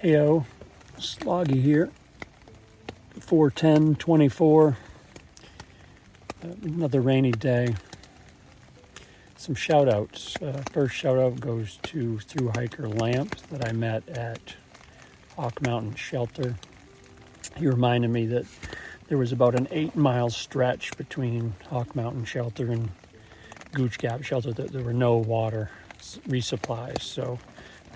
Heyo, Sloggy here, 4/10/24, another rainy day. Some shout outs. First shout out goes to through hiker Lamp that I met at Hawk Mountain Shelter. He reminded me that there was about an 8-mile stretch between Hawk Mountain Shelter and Gooch Gap Shelter that there were no water resupplies. So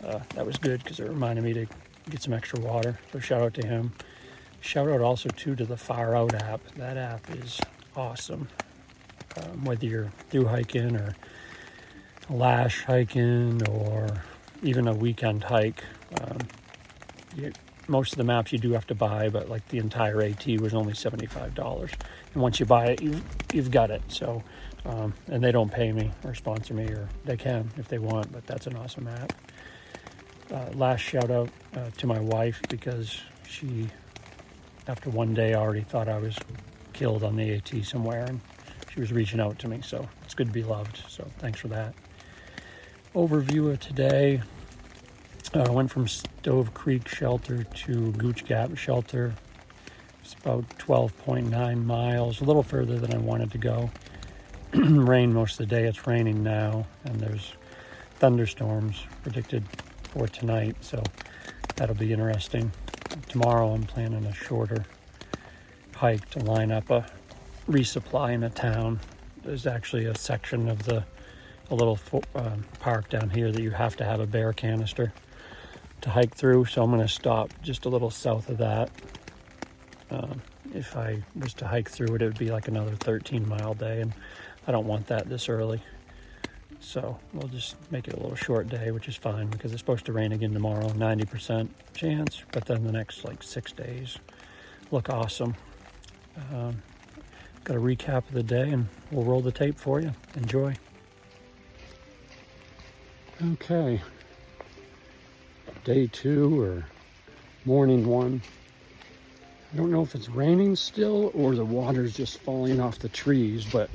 that was good because it reminded me to get some extra water. So shout out to him. Shout out also to the Far Out app. That app is awesome. Whether you're through hiking or lash hiking or even a weekend hike, most of the maps you do have to buy, but like the entire AT was only $75. And once you buy it, you've got it. So, and they don't pay me or sponsor me, or they can if they want, but that's an awesome app. Last shout out to my wife, because she, after one day, already thought I was killed on the AT somewhere, and she was reaching out to me. So it's good to be loved. So thanks for that. Overview of today. Went from Stove Creek Shelter to Gooch Gap Shelter. It's about 12.9 miles, a little further than I wanted to go. Rain most of the day. It's raining now, and there's thunderstorms predicted for tonight, so that'll be interesting. Tomorrow I'm planning a shorter hike to line up a resupply in a town. There's actually a section of a little park down here that you have to have a bear canister to hike through, so I'm going to stop just a little south of that. If I was to hike through it, it would be like another 13-mile day, and I don't want that this early. So we'll just make it a little short day, which is fine because it's supposed to rain again tomorrow, 90% chance, but then the next like 6 days look awesome. Got a recap of the day, and we'll roll the tape for you. Enjoy. Okay. Day 2 or morning 1. I don't know if it's raining still or the water's just falling off the trees, but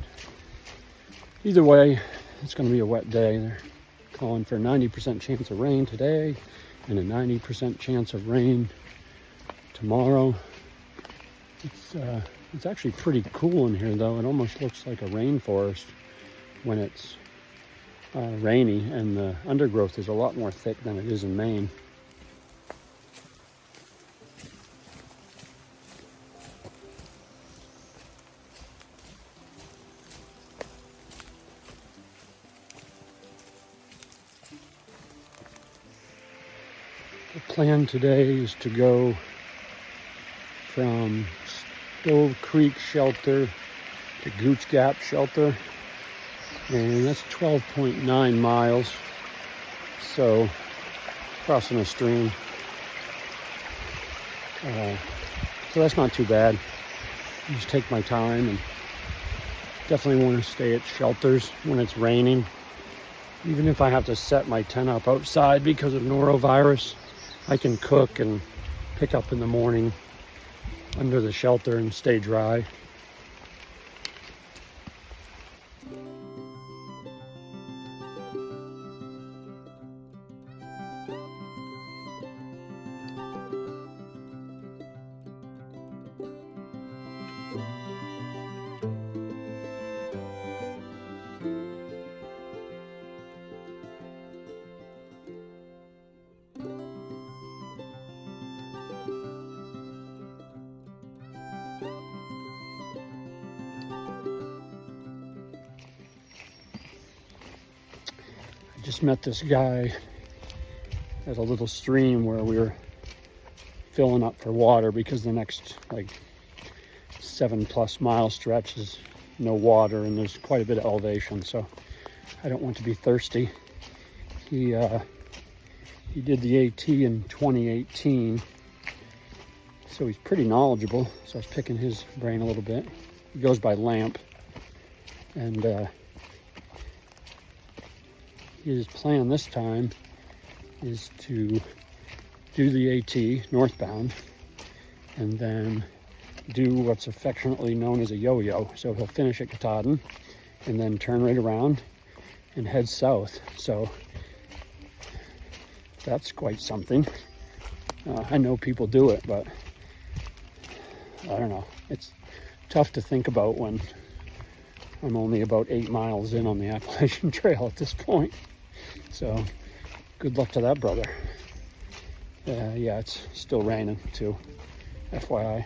either way, it's going to be a wet day. They're calling for a 90% chance of rain today and a 90% chance of rain tomorrow. It's actually pretty cool in here, though. It almost looks like a rainforest when it's rainy, and the undergrowth is a lot more thick than it is in Maine. The plan today is to go from Stove Creek Shelter to Gooch Gap Shelter, and that's 12.9 miles, so crossing a stream. So that's not too bad. Just take my time, and definitely want to stay at shelters when it's raining. Even if I have to set my tent up outside because of norovirus, I can cook and pick up in the morning under the shelter and stay dry. Just met this guy at a little stream where we were filling up for water because the next like 7+ mile stretch is no water, and there's quite a bit of elevation, so I don't want to be thirsty. He did the AT in 2018, so he's pretty knowledgeable, so I was picking his brain a little bit. He goes by Lamp, and his plan this time is to do the AT northbound and then do what's affectionately known as a yo-yo. So he'll finish at Katahdin and then turn right around and head south. So that's quite something. I know people do it, but I don't know. It's tough to think about when I'm only about 8 miles in on the Appalachian Trail at this point. So good luck to that brother. Yeah, it's still raining too, FYI.